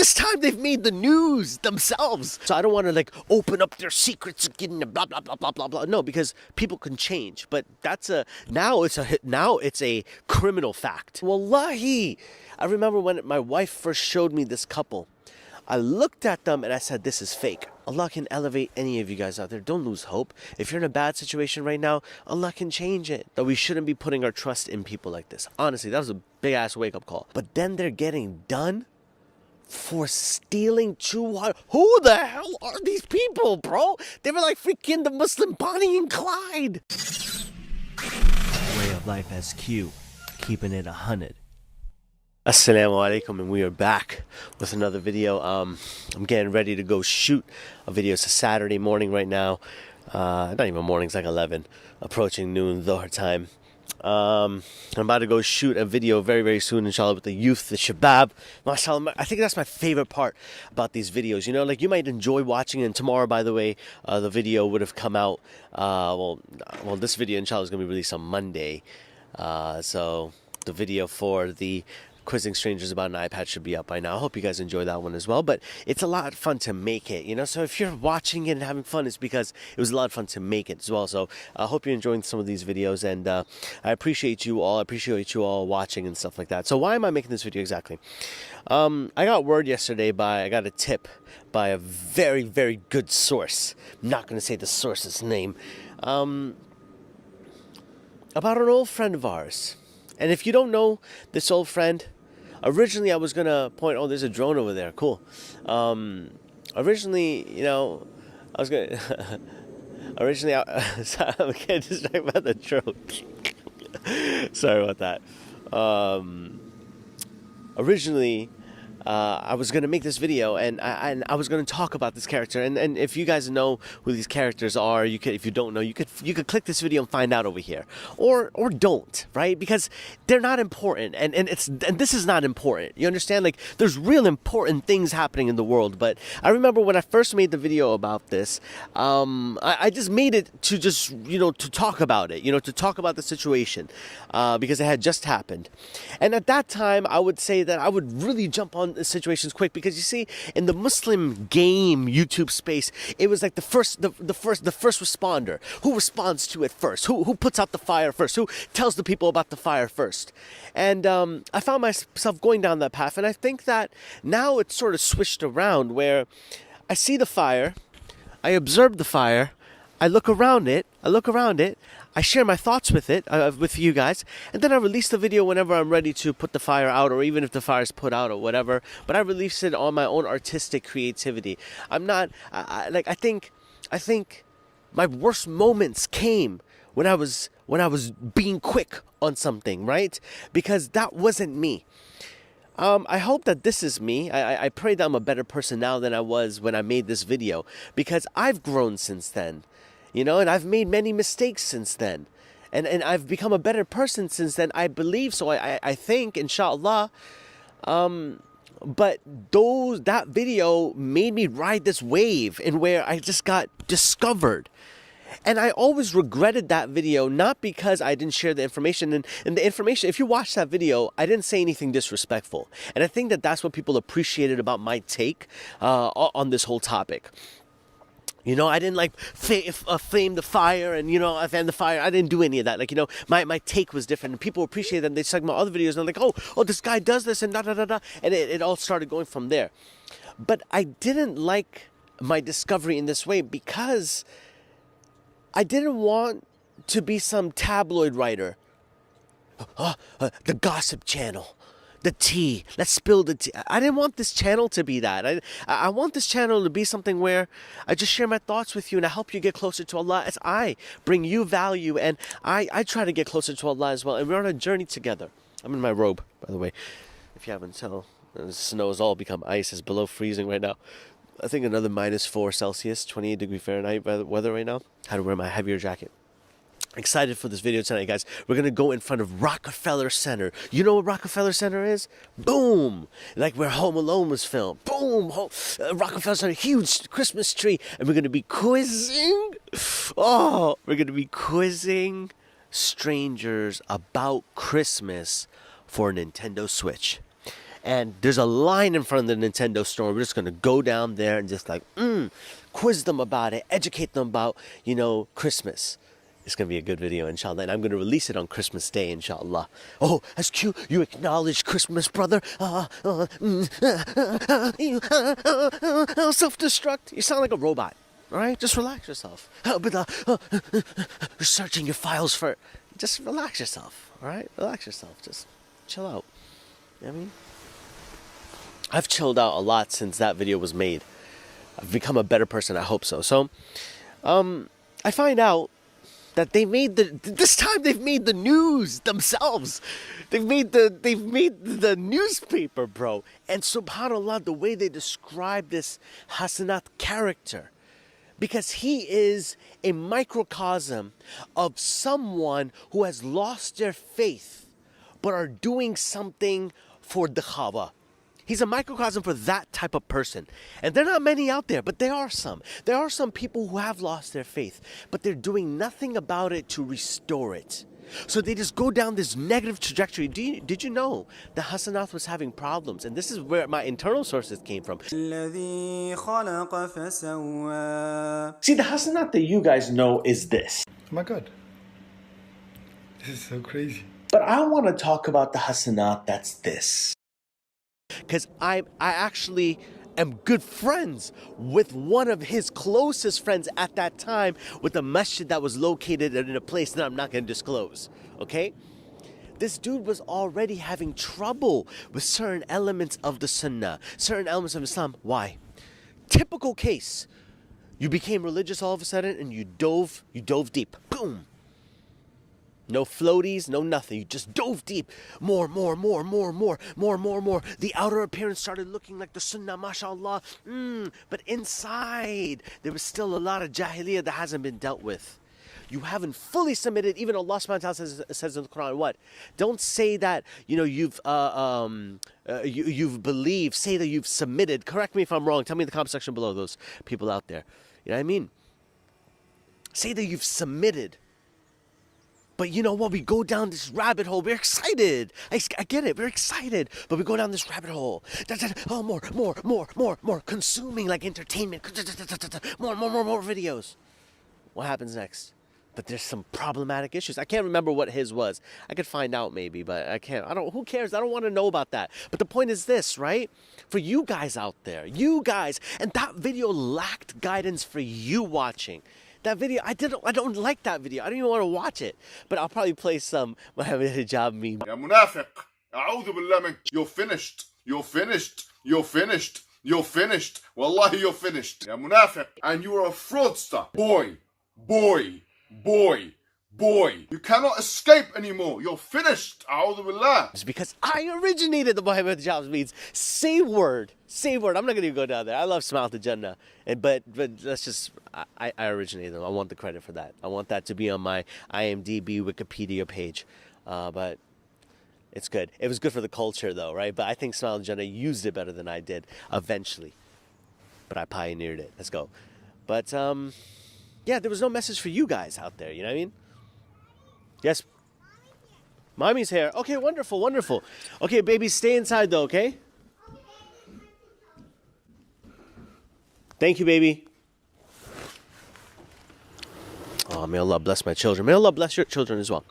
this time they've made the news themselves. So I don't want to like open up their secrets again, blah blah blah blah blah blah. No, because people can change. But now it's a criminal fact. Wallahi, I remember when my wife first showed me this couple. I looked at them and I said, this is fake. Allah can elevate any of you guys out there. Don't lose hope. If you're in a bad situation right now, Allah can change it. That we shouldn't be putting our trust in people like this. Honestly, that was a big ass wake up call. But then they're getting done for stealing water. Who the hell are these people, bro? They were like freaking the Muslim Bonnie and Clyde. Way of life as Q, keeping it 100. Assalamu alaikum, and we are back with another video. I'm getting ready to go shoot a video. It's a Saturday morning right now. Not even morning, it's like 11, approaching noon, Dhuhr time. I'm about to go shoot a video very, very soon, inshallah, with the youth, the shabab. MashaAllah, I think that's my favorite part about these videos. You know, like you might enjoy watching it. And tomorrow, by the way, the video would have come out. Well, this video, inshallah, is going to be released on Monday. So the video for the quizzing strangers about an iPad should be up by now. I hope you guys enjoy that one as well. But it's a lot of fun to make it, you know. So if you're watching it and having fun, it's because it was a lot of fun to make it as well. So I hope you're enjoying some of these videos, and I appreciate you all. I appreciate you all watching and stuff like that. So why am I making this video exactly? I got word yesterday I got a tip by a very, very good source. I'm not going to say the source's name. About an old friend of ours. And if you don't know this old friend, originally I was going to point, oh, there's a drone over there. Cool. Originally, you know, I was going to... Originally, I'm getting distracted by the drone. Sorry about that. Originally, I was going to make this video, and I was going to talk about this character. And if you guys know who these characters are, you could, if you don't know, you could click this video and find out over here, or don't, right? Because they're not important, and this is not important. You understand? Like, there's real important things happening in the world. But I remember when I first made the video about this, I just made it to just, you know, to talk about it, you know, to talk about the situation, because it had just happened. And at that time, I would say that I would really jump on situations quick, because you see, in the Muslim game YouTube space, it was like the first responder. Who responds to it first? Who puts out the fire first? Who tells the people about the fire first? And I found myself going down that path, and I think that now it's sort of switched around, where I see the fire, I observe the fire, I look around it, I share my thoughts with it, with you guys, and then I release the video whenever I'm ready to put the fire out, or even if the fire's put out or whatever. But I release it on my own artistic creativity. I'm not, I think my worst moments came when I was being quick on something, right? Because that wasn't me. I hope that this is me. I pray that I'm a better person now than I was when I made this video, because I've grown since then. You know, and I've made many mistakes since then. And I've become a better person since then, I believe. So I think, inshallah. But that video made me ride this wave in where I just got discovered. And I always regretted that video, not because I didn't share the information. And the information, if you watch that video, I didn't say anything disrespectful. And I think that that's what people appreciated about my take on this whole topic. You know, I didn't like flame the fire and, you know, I fanned the fire. I didn't do any of that. Like, you know, my take was different, and people appreciate that. And they check my other videos and they're like, oh, this guy does this and da-da-da-da. And it all started going from there. But I didn't like my discovery in this way, because I didn't want to be some tabloid writer. The gossip channel. The tea. Let's spill the tea. I didn't want this channel to be that. I want this channel to be something where I just share my thoughts with you, and I help you get closer to Allah as I bring you value, and I try to get closer to Allah as well. And we're on a journey together. I'm in my robe, by the way. If you haven't tell, the snow has all become ice. It's below freezing right now. I think another -4 Celsius, 28 degree Fahrenheit weather right now. Had to wear my heavier jacket. Excited for this video tonight, guys. We're gonna go in front of Rockefeller Center. You know what Rockefeller Center is? Boom! Like where Home Alone was filmed. Boom! Rockefeller Center, huge Christmas tree, and we're gonna be quizzing. Oh, we're gonna be quizzing strangers about Christmas for a Nintendo Switch. and there's a line in front of the Nintendo store. We're just going to go down there and just like, quiz them about it, educate them about, Christmas. It's going to be a good video, inshallah. And I'm going to release it on Christmas Day, inshallah. Oh, that's cute. You acknowledge Christmas, brother. Self-destruct. You sound like a robot. All right? Just relax yourself. You're searching your files for... Just relax yourself. All right? Relax yourself. Just chill out. You know what I mean? I've chilled out a lot since that video was made. I've become a better person. I hope so. So, I find out that this time they've made the news themselves. They've made the newspaper, bro. And subhanAllah, the way they describe this Hasanat character, because he is a microcosm of someone who has lost their faith but are doing something for the khawa. He's a microcosm for that type of person. And there are not many out there, but there are some. There are some people who have lost their faith, but they're doing nothing about it to restore it. So they just go down this negative trajectory. Did you know that Hasanat was having problems? And this is where my internal sources came from. See, the Hasanat that you guys know is this. Oh my God. This is so crazy. But I want to talk about the Hasanat that's this. Because I actually am good friends with one of his closest friends at that time, with a masjid that was located in a place that I'm not going to disclose, okay? This dude was already having trouble with certain elements of the Sunnah, certain elements of Islam. Why? Typical case. You became religious all of a sudden and you dove deep. Boom. No floaties, no nothing. You just dove deep. More. The outer appearance started looking like the Sunnah, mashallah. But inside, there was still a lot of jahiliyyah that hasn't been dealt with. You haven't fully submitted. Even Allah subhanahu wa ta'ala says in the Quran, what? Don't say that, you've believed. Say that you've submitted. Correct me if I'm wrong. Tell me in the comment section below, those people out there. You know what I mean? Say that you've submitted. But you know what? We go down this rabbit hole. We're excited. I get it. We're excited. But we go down this rabbit hole. Oh, more. Consuming like entertainment. More videos. What happens next? But there's some problematic issues. I can't remember what his was. I could find out maybe, but I can't. Who cares? I don't want to know about that. But the point is this, right? For you guys out there, and that video lacked guidance for you watching. That video, I don't like that video. I don't even want to watch it. But I'll probably play some Muhammad Hijab meme. Ya munafiq, a'udhu billah mink. You're finished. Wallahi, you're finished. Ya munafiq. And you are a fraudster. Boy. You cannot escape anymore. You're finished. A'udhu billah. It's because I originated the Muhammad Hijab memes. Say word. I'm not going to go down there. I love Smile to Jannah. But that's just, I originated them. I want the credit for that. I want that to be on my IMDb Wikipedia page. But it's good. It was good for the culture though, right? But I think Smile to Jannah used it better than I did eventually. But I pioneered it. Let's go. But, yeah, there was no message for you guys out there. You know what I mean? Yes. Mommy's here. Okay, wonderful. Okay, baby, stay inside though, okay? Thank you, baby. Oh, may Allah bless my children. May Allah bless your children as well.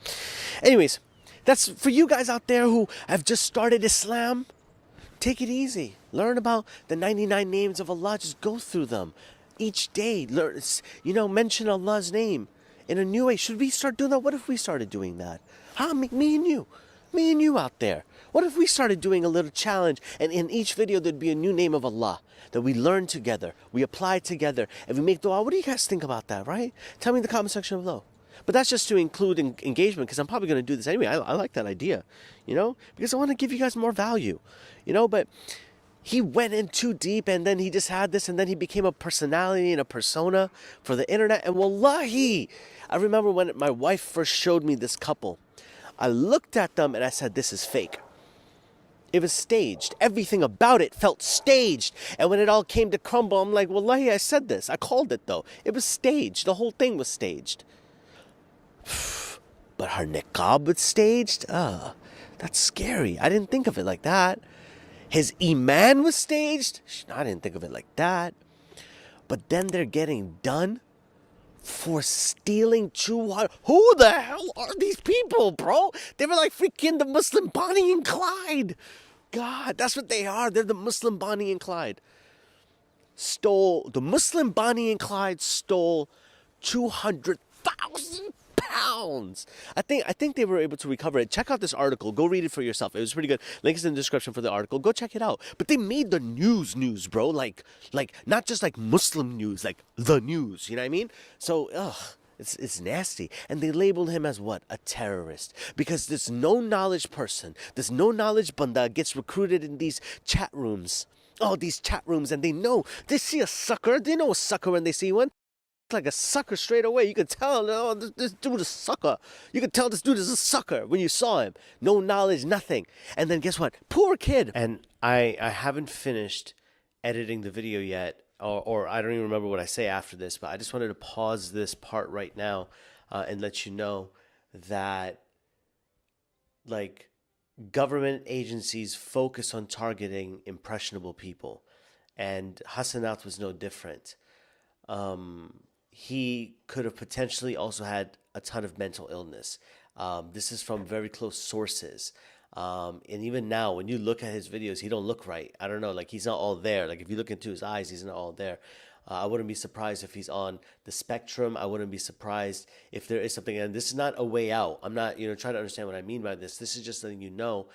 Anyways, that's for you guys out there who have just started Islam. Take it easy. Learn about the 99 names of Allah. Just go through them each day. Learn, mention Allah's name in a new way. Should we start doing that? What if we started doing that? Me and you out there. What if we started doing a little challenge, and in each video there'd be a new name of Allah that we learn together, we apply together, and we make dua? What do you guys think about that, right? Tell me in the comment section below. But that's just to include engagement, because I'm probably going to do this anyway. I like that idea, because I want to give you guys more value, but he went in too deep, and then he just had this, and then he became a personality and a persona for the internet. And wallahi, I remember when my wife first showed me this couple, I looked at them and I said, this is fake. It was staged. Everything about it felt staged. And when it all came to crumble, I'm like, wallahi, I said this. I called it though. It was staged. The whole thing was staged. But her niqab was staged? That's scary. I didn't think of it like that. his iman was staged. I didn't think of it like that. But then they're getting done for stealing 200. Who the hell are these people, bro? They were like freaking the Muslim Bonnie and Clyde. God, that's what they are. They're the Muslim Bonnie and Clyde. The Muslim Bonnie and Clyde stole 200,000 pounds. I think they were able to recover it. Check out this article. Go read it for yourself. It was pretty good. Link is in the description for the article. Go check it out. But they made the news, bro. Like not just like Muslim news, like the news. You know what I mean? So, it's nasty. And they labeled him as what? A terrorist. Because this no-knowledge person, this no-knowledge banda gets recruited in these chat rooms. Oh, these chat rooms, and they see a sucker. They know a sucker when they see one. It's like a sucker straight away. You can tell, oh, this dude is a sucker. You can tell this dude is a sucker when you saw him. No knowledge, nothing. And then guess what? Poor kid. And I haven't finished editing the video yet, or I don't even remember what I say after this, but I just wanted to pause this part right now and let you know that, like, government agencies focus on targeting impressionable people, and Hasanat was no different. He could have potentially also had a ton of mental illness. This is from very close sources. And even now, when you look at his videos, he don't look right. I don't know, like he's not all there. Like if you look into his eyes, he's not all there. I wouldn't be surprised if he's on the spectrum. I wouldn't be surprised if there is something. And this is not a way out. I'm not, trying to understand what I mean by this. This is just letting you know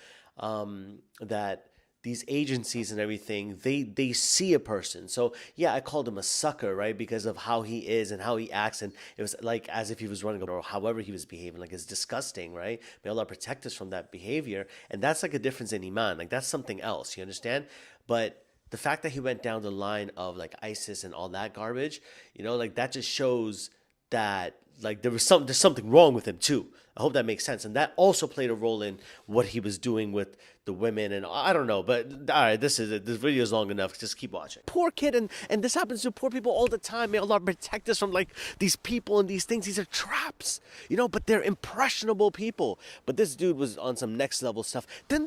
that these agencies and everything, they see a person. So yeah, I called him a sucker, right? Because of how he is and how he acts. And it was like as if he was running or however he was behaving. Like it's disgusting, right? May Allah protect us from that behavior. And that's like a difference in iman. Like that's something else, you understand? But the fact that he went down the line of like ISIS and all that garbage, like that just shows that like there's something wrong with him too. I hope that makes sense. And that also played a role in what he was doing with the women. And I don't know, but all right, this is it. This video is long enough. Just keep watching. Poor kid. And this happens to poor people all the time. May Allah protect us from like these people and these things. These are traps, but they're impressionable people. But this dude was on some next level stuff. Then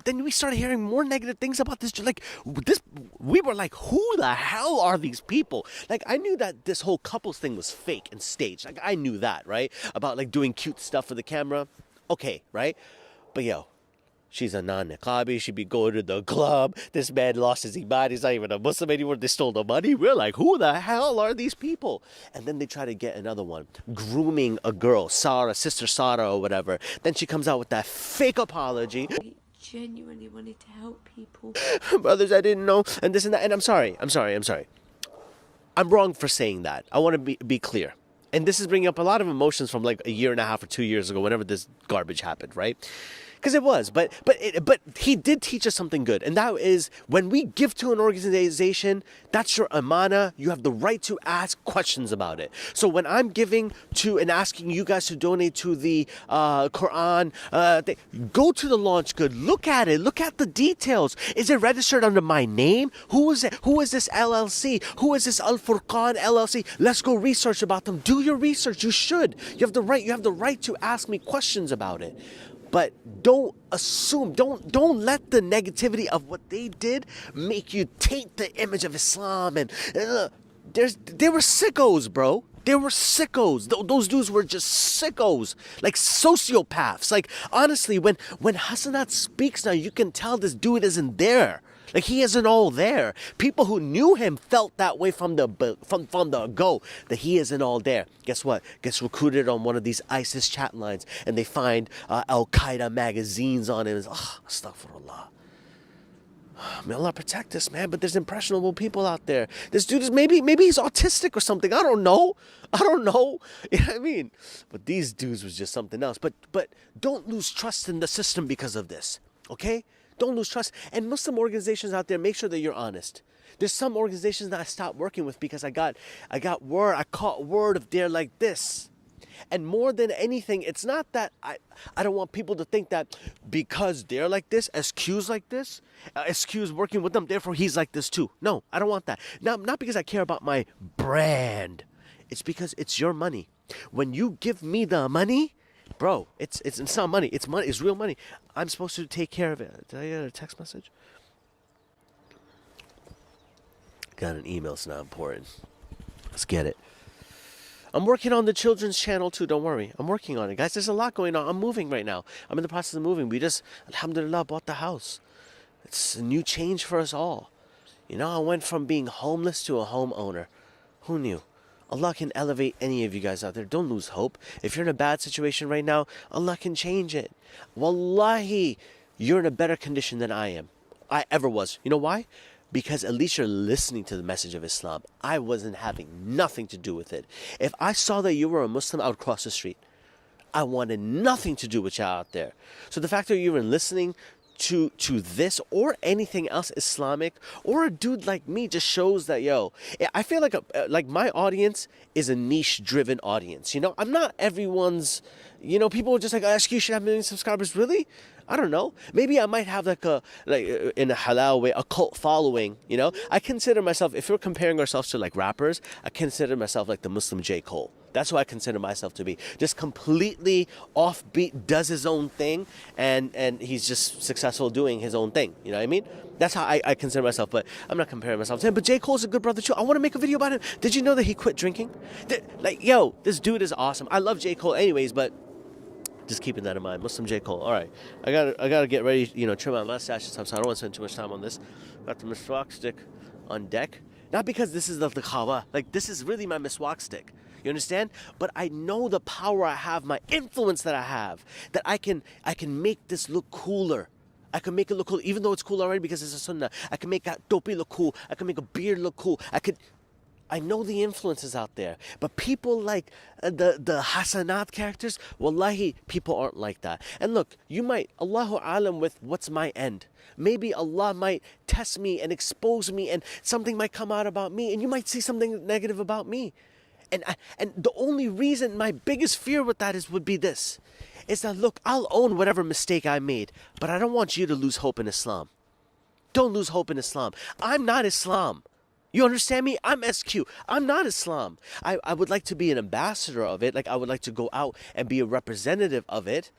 then we started hearing more negative things about this. Like this, we were like, who the hell are these people? Like I knew that this whole couples thing was fake and staged. Like I knew that, right? About like doing cute stuff for the camera. Okay, right? But yo, she's a non-niqabi. She'd be going to the club. This man lost his iman. He's not even a Muslim anymore. They stole the money. We're like, who the hell are these people? And then they try to get another one. Grooming a girl, Sarah, Sister Sarah or whatever. Then she comes out with that fake apology. I genuinely wanted to help people. Brothers, I didn't know. And this and that. And I'm sorry. I'm wrong for saying that. I want to be clear. And this is bringing up a lot of emotions from like a year and a half or 2 years ago, whenever this garbage happened, right? Because it was, but he did teach us something good, and that is when we give to an organization, that's your amana. You have the right to ask questions about it. So when I'm giving to and asking you guys to donate to the Quran, go to the launch good, look at it, look at the details. Is it registered under my name? Who is it? Who is this LLC? Who is this Al Furqan LLC? Let's go research about them. Do your research. You should. You have the right. You have the right to ask me questions about it. But don't assume, don't let the negativity of what they did make you taint the image of Islam. And they were sickos, bro. They were sickos. Those dudes were just sickos, like sociopaths. Like honestly, when Hasanat speaks now, you can tell this dude isn't there. Like he isn't all there. People who knew him felt that way from the go, that he isn't all there. Guess what? Gets recruited on one of these ISIS chat lines, and they find Al Qaeda magazines on him. Astaghfirullah. May Allah protect us, man. But there's impressionable people out there. This dude is maybe he's autistic or something. I don't know. You know what I mean? But these dudes was just something else. But don't lose trust in the system because of this. Okay? Don't lose trust. And Muslim organizations out there, make sure that you're honest. There's some organizations that I stopped working with because I caught word of they're like this. And more than anything, it's not that I don't want people to think that because they're like this, SQ's like this, SQ's working with them, therefore he's like this too. No, I don't want that. Not because I care about my brand. It's because it's your money. When you give me the money, bro, it's not money. It's money. It's real money. I'm supposed to take care of it. Did I get a text message? Got an email, it's not important. Let's get it. I'm working on the children's channel too, don't worry. I'm working on it. Guys, there's a lot going on. I'm moving right now. I'm in the process of moving. We just, alhamdulillah, bought the house. It's a new change for us all. You know, I went from being homeless to a homeowner. Who knew? Allah can elevate any of you guys out there. Don't lose hope. If you're in a bad situation right now, Allah can change it. Wallahi, you're in a better condition than I am. I ever was. You know why? Because at least you're listening to the message of Islam. I wasn't having nothing to do with it. If I saw that you were a Muslim, I would cross the street. I wanted nothing to do with you out there. So the fact that you're listening to this or anything else Islamic, or a dude like me, just shows that, yo, I feel like my audience is a niche driven audience. You know, I'm not everyone's, you know, people are just like, ask you should have a million subscribers. Really? I don't know. Maybe I might have like in a halal way, a cult following, you know. I consider myself, if we're comparing ourselves to like rappers, I consider myself like the Muslim J. Cole. That's what I consider myself to be. Just completely offbeat, does his own thing, and he's just successful doing his own thing. You know what I mean? That's how I consider myself, but I'm not comparing myself to him. But J. Cole's a good brother too. I want to make a video about him. Did you know that he quit drinking? Like, yo, this dude is awesome. I love J. Cole anyways, but just keeping that in mind. Muslim J. Cole. All right. I gotta get ready, you know, trim my mustache and stuff, so I don't want to spend too much time on this. Got the miswak stick on deck. Not because this is the kawa. Like, this is really my miswak stick. You understand? But I know the power I have, my influence that I have, that I can make this look cooler. I can make it look cool, even though it's cool already because it's a sunnah. I can make that topi look cool. I can make a beard look cool. I know the influences out there, but people like the Hasanat characters, wallahi, people aren't like that. And look, you might, Allahu alam with what's my end. Maybe Allah might test me and expose me, and something might come out about me, and you might see something negative about me. And the only reason, my biggest fear with that would be this, is that, look, I'll own whatever mistake I made, but I don't want you to lose hope in Islam. Don't lose hope in Islam. I'm not Islam. You understand me? I'm SQ. I'm not Islam. I would like to be an ambassador of it. Like, I would like to go out and be a representative of it.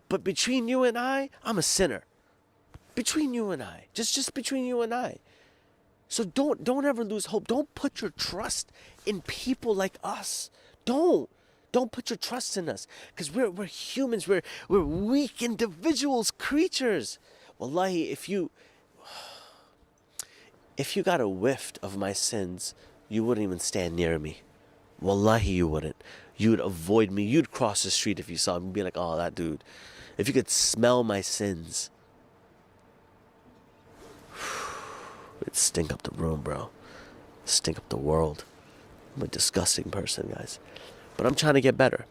But between you and I, I'm a sinner. Between you and I. Just between you and I. So don't ever lose hope. Don't put your trust in people like us. Don't put your trust in us. Because we're humans. We're weak individuals, creatures. Wallahi, if you got a whiff of my sins, you wouldn't even stand near me. Wallahi, you wouldn't. You would avoid me. You'd cross the street if you saw me and be like, oh, that dude. If you could smell my sins, it'd stink up the room, bro. Stink up the world. I'm a disgusting person, guys. But I'm trying to get better.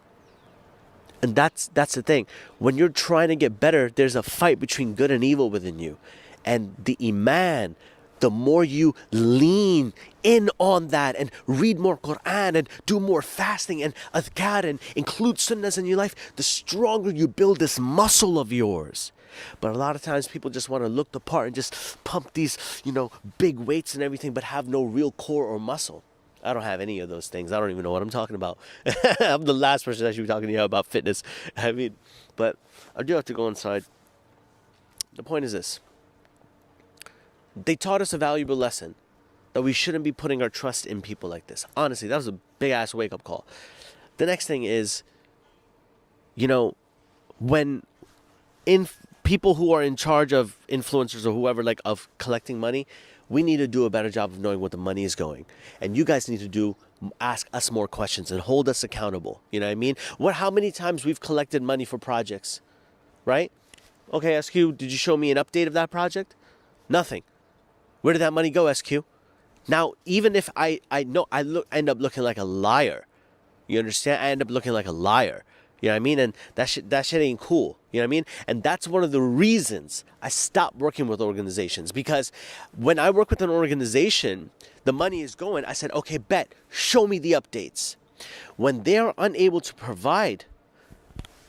And that's the thing. When you're trying to get better, there's a fight between good and evil within you. And the iman, the more you lean in on that and read more Quran and do more fasting and adhkar and include sunnahs in your life, the stronger you build this muscle of yours. But a lot of times people just want to look the part and just pump these, you know, big weights and everything, but have no real core or muscle. I don't have any of those things. I don't even know what I'm talking about. I'm the last person that should be talking to you about fitness. I mean, but I do have to go inside. The point is this. They taught us a valuable lesson that we shouldn't be putting our trust in people like this. Honestly, that was a big-ass wake-up call. The next thing is, you know, when people who are in charge of influencers or whoever, like, of collecting money, we need to do a better job of knowing where the money is going. And you guys need to ask us more questions and hold us accountable. You know what I mean? How many times we've collected money for projects, right? Okay, SQ, did you show me an update of that project? Nothing. Where did that money go, SQ? Now, even if I end up looking like a liar. You understand? I end up looking like a liar. You know what I mean? And that shit ain't cool. You know what I mean? And that's one of the reasons I stopped working with organizations. Because when I work with an organization, the money is going. I said, okay, bet, show me the updates. When they're unable to provide,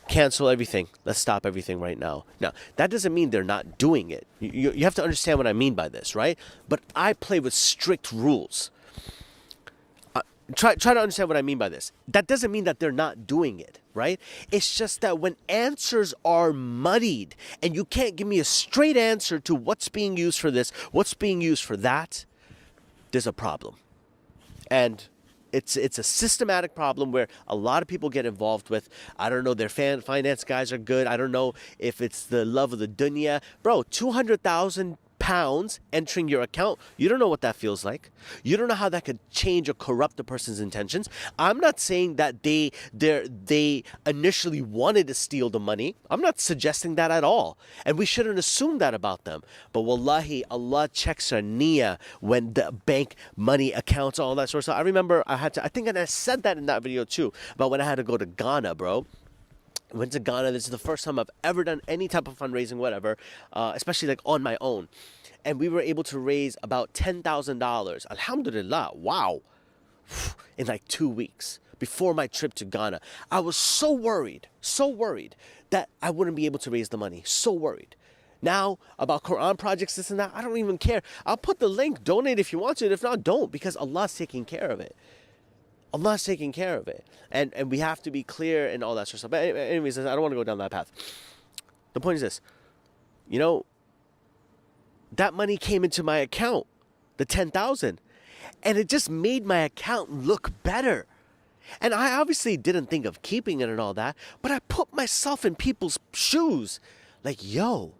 cancel everything. Let's stop everything right now. Now, that doesn't mean they're not doing it. You have to understand what I mean by this, right? But I play with strict rules. try to understand what I mean by this. That doesn't mean that they're not doing it, right? It's just that when answers are muddied and you can't give me a straight answer to what's being used for this, what's being used for that, there's a problem. And it's a systematic problem where a lot of people get involved with. I don't know, their finance guys are good. I don't know if it's the love of the dunya. Bro, 200,000 pounds entering your account, you don't know what that feels like. You don't know how that could change or corrupt a person's intentions. I'm not saying that they initially wanted to steal the money. I'm not suggesting that at all. And we shouldn't assume that about them. But wallahi, Allah checks our niyyah when the bank money accounts, all that sort of stuff. I remember I think I said that in that video too, about when I had to go to Ghana, bro. I went to Ghana. This is the first time I've ever done any type of fundraising, whatever, especially like on my own. And we were able to raise about $10,000. Alhamdulillah. Wow. In like 2 weeks before my trip to Ghana. I was so worried that I wouldn't be able to raise the money. So worried. Now, about Quran projects, this and that, I don't even care. I'll put the link. Donate if you want to. If not, don't. Because Allah's taking care of it. Allah's taking care of it. And we have to be clear and all that sort of stuff. But anyways, I don't want to go down that path. The point is this. You know, that money came into my account, the 10,000, and it just made my account look better. And I obviously didn't think of keeping it and all that, but I put myself in people's shoes. Like, yo,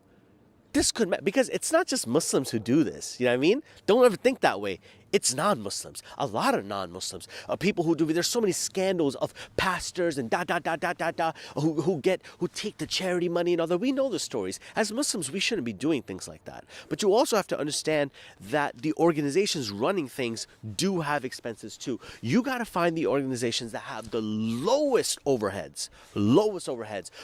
this could, because it's not just Muslims who do this. You know what I mean? Don't ever think that way. It's non-Muslims. A lot of non-Muslims. People who do, there's so many scandals of pastors and who take the charity money and all that. We know the stories. As Muslims, we shouldn't be doing things like that. But you also have to understand that the organizations running things do have expenses too. You got to find the organizations that have the lowest overheads,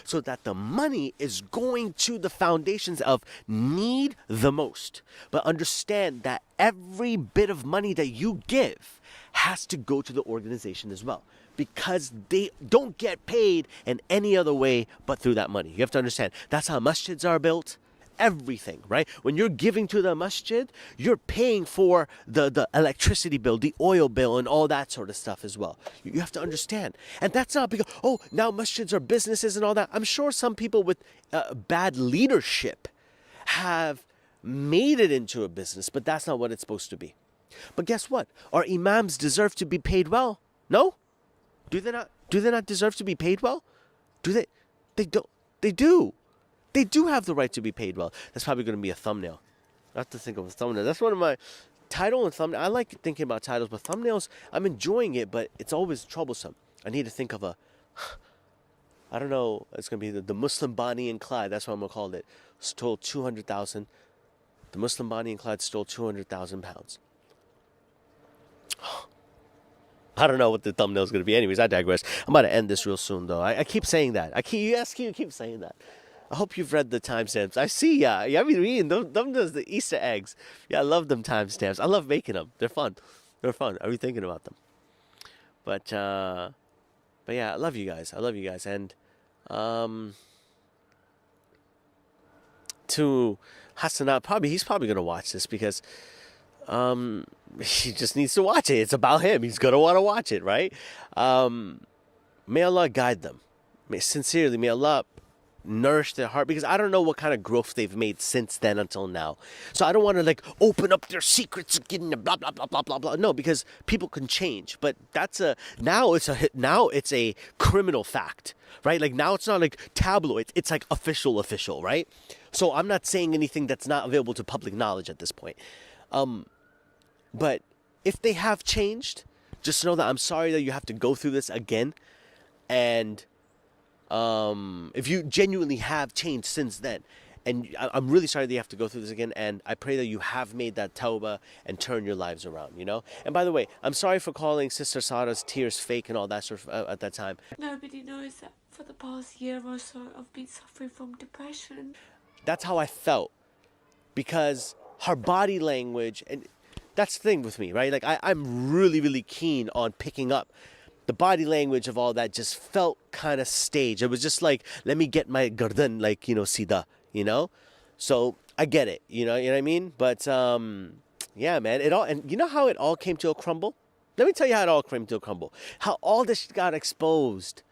so that the money is going to the foundations of need the most. But understand that every bit of money that you give has to go to the organization as well, because they don't get paid in any other way but through that money. You have to understand, that's how masjids are built. Everything, right? When you're giving to the masjid, you're paying for the electricity bill, the oil bill, and all that sort of stuff as well. You have to understand. And that's not because, oh, now masjids are businesses and all that. I'm sure some people with bad leadership have made it into a business, but that's not what it's supposed to be. But guess what? Our imams deserve to be paid well. No? Do they not? Do they not deserve to be paid well? Do they? They don't. They do. They do have the right to be paid well. That's probably going to be a thumbnail. I have to think of a thumbnail. That's one of my title and thumbnail. I like thinking about titles, but thumbnails, I'm enjoying it, but it's always troublesome. I need to think of a, I don't know, it's going to be the Muslim Bonnie and Clyde. That's what I'm going to call it. Stole 200,000. The Muslim Bonnie and Clyde stole 200,000 pounds. I don't know what the thumbnail is going to be. Anyways, I digress. I'm about to end this real soon, though. I keep saying that. You keep saying that. I hope you've read the timestamps. I see, yeah. I've been reading them. Those the Easter eggs. Yeah, I love them timestamps. I love making them. They're fun. Are we thinking about them? But yeah, I love you guys. And to Hasanat, he's probably gonna watch this because he just needs to watch it. It's about him. He's gonna want to watch it, right? May Allah guide them. Sincerely, may Allah nourish their heart, because I don't know what kind of growth they've made since then until now. So I don't want to open up their secrets and get into blah blah blah blah blah blah. No, because people can change. But now it's a criminal fact, right? Now it's not tabloid. It's official, right? So I'm not saying anything that's not available to public knowledge at this point. But if they have changed, just know that I'm sorry that you have to go through this again. And if you genuinely have changed since then, and I'm really sorry that you have to go through this again, and I pray that you have made that tawbah and turn your lives around, you know? And by the way, I'm sorry for calling Sister Sada's tears fake and all that sort of at that time. Nobody knows that for the past year or so I've been suffering from depression. That's how I felt, because her body language, and that's the thing with me, right? I'm really, really keen on picking up the body language of all that. just felt kind of staged. It was just let me get my gardan, sida, you know? So I get it, you know what I mean? But yeah, man, and you know how it all came to a crumble? Let me tell you how it all came to a crumble. How all this got exposed.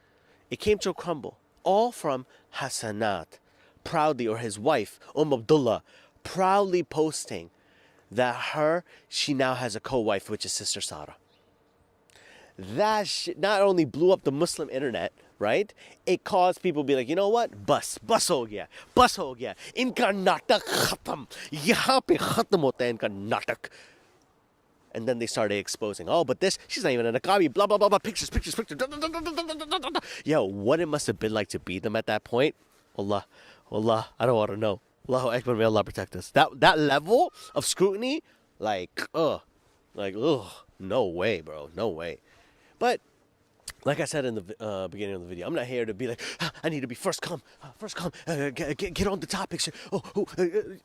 It came to a crumble. All from Hasanat proudly, or his wife, Abdullah, proudly posting that she now has a co-wife, which is Sister Sarah. That shit not only blew up the Muslim internet, right? It caused people to be like, you know what? Bus ho gaya. Inka natak khatam. Yahan pe khatam hota hai inka natak. And then they started exposing, oh, but she's not even a niqabi, blah, blah, blah, blah, pictures. Yo, what it must have been like to be them at that point. Allah, I don't want to know. Allahu Akbar, may Allah protect us. That level of scrutiny, no way, bro, no way. But like I said in the beginning of the video, I'm not here to be like, I need to be first come, get on the topics.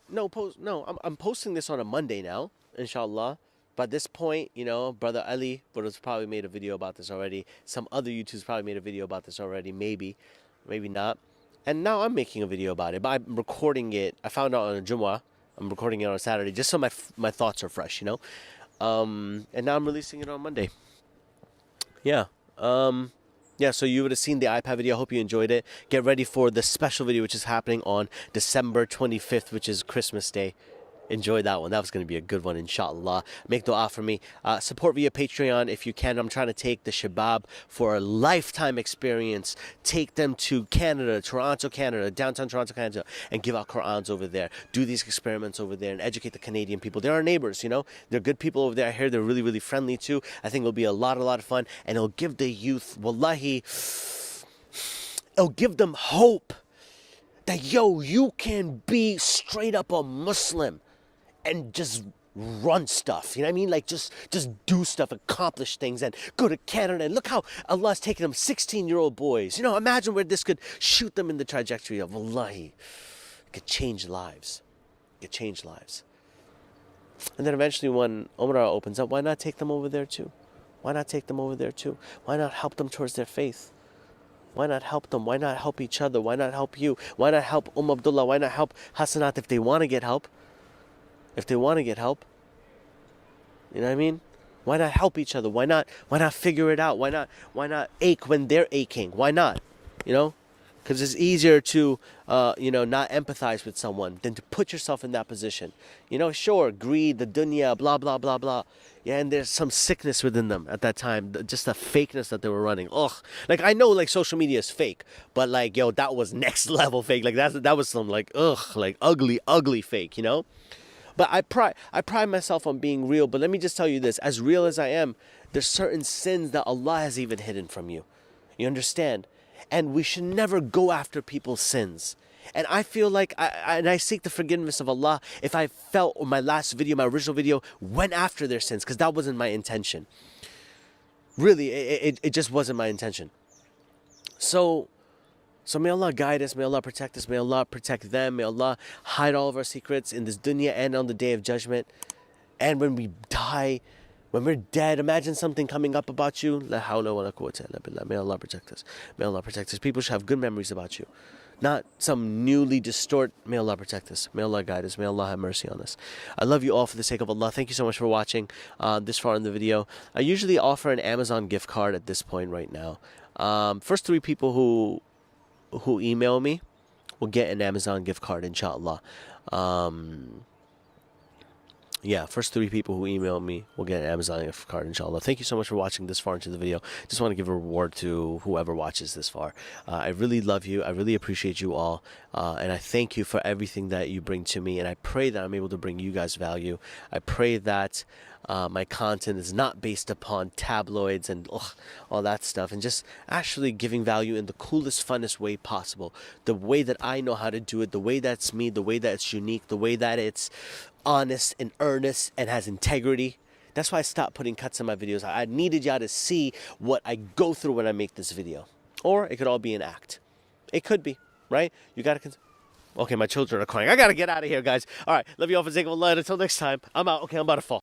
No, I'm posting this on a Monday now, inshallah. By this point, Brother Ali would have probably made a video about this already. Some other YouTubers probably made a video about this already, maybe not. And now I'm making a video about it, but I'm recording it. I found out on a Jumu'ah. I'm recording it on a Saturday, just so my thoughts are fresh, And now I'm releasing it on Monday. Yeah. So you would have seen the iPad video. I hope you enjoyed it. Get ready for the special video, which is happening on December 25th, which is Christmas Day. Enjoy that one. That was going to be a good one, inshallah. Make dua for me. Support via Patreon if you can. I'm trying to take the Shabab for a lifetime experience. Take them to Canada, Toronto, Canada, downtown Toronto, Canada, and give out Qur'ans over there. Do these experiments over there and educate the Canadian people. They're our neighbors, They're good people over there. I hear they're really, really friendly too. I think it'll be a lot of fun. And it'll give the youth, wallahi, it'll give them hope that, you can be straight up a Muslim and just run stuff, you know what I mean? Like just do stuff, accomplish things, and go to Canada. And look how Allah's taking them 16-year-old boys. Imagine where this could shoot them in the trajectory of Wallahi. It could change lives. And then eventually when Umrah opens up, why not take them over there too? Why not help them towards their faith? Why not help them? Why not help each other? Why not help you? Why not help Abdullah? Why not help Hasanat if they want to get help? You know what I mean? Why not help each other? Why not figure it out? Why not ache when they're aching? Why not? Because it's easier to, not empathize with someone than to put yourself in that position. Sure, greed, the dunya, blah, blah, blah, blah. Yeah, and there's some sickness within them at that time. Just the fakeness that they were running. Ugh. I know, social media is fake. But, that was next level fake. That was some, ugly, ugly fake, But I pride myself on being real. But let me just tell you this. As real as I am, there's certain sins that Allah has even hidden from you. You understand? And we should never go after people's sins. And I feel like, I seek the forgiveness of Allah if I felt my last video, my original video, went after their sins. Because that wasn't my intention. Really, it just wasn't my intention. So may Allah guide us, may Allah protect us, may Allah protect them, may Allah hide all of our secrets in this dunya and on the Day of Judgment. And when we die, when we're dead, imagine something coming up about you. La hawla wa la quwwata illa billah. May Allah protect us. May Allah protect us. People should have good memories about you. Not some newly distort. May Allah protect us. May Allah guide us. May Allah have mercy on us. I love you all for the sake of Allah. Thank you so much for watching this far in the video. I usually offer an Amazon gift card at this point right now. First 3 people who email me will get an Amazon gift card, inshallah. First 3 people who email me will get an Amazon gift card, inshallah. Thank you so much for watching this far into the video. Just want to give a reward to whoever watches this far. I really love you. I really appreciate you all. And I thank you for everything that you bring to me. And I pray that I'm able to bring you guys value. I pray that my content is not based upon tabloids and all that stuff, and just actually giving value in the coolest, funnest way possible. The way that I know how to do it, the way that's me, the way that it's unique, the way that it's honest and earnest and has integrity. That's why I stopped putting cuts in my videos. I needed y'all to see what I go through when I make this video. Or it could all be an act. It could be, right? You gotta okay, my children are crying. I gotta get out of here, guys. All right, love you all for the sake of Allah. Until next time, I'm out. Okay, I'm about to fall.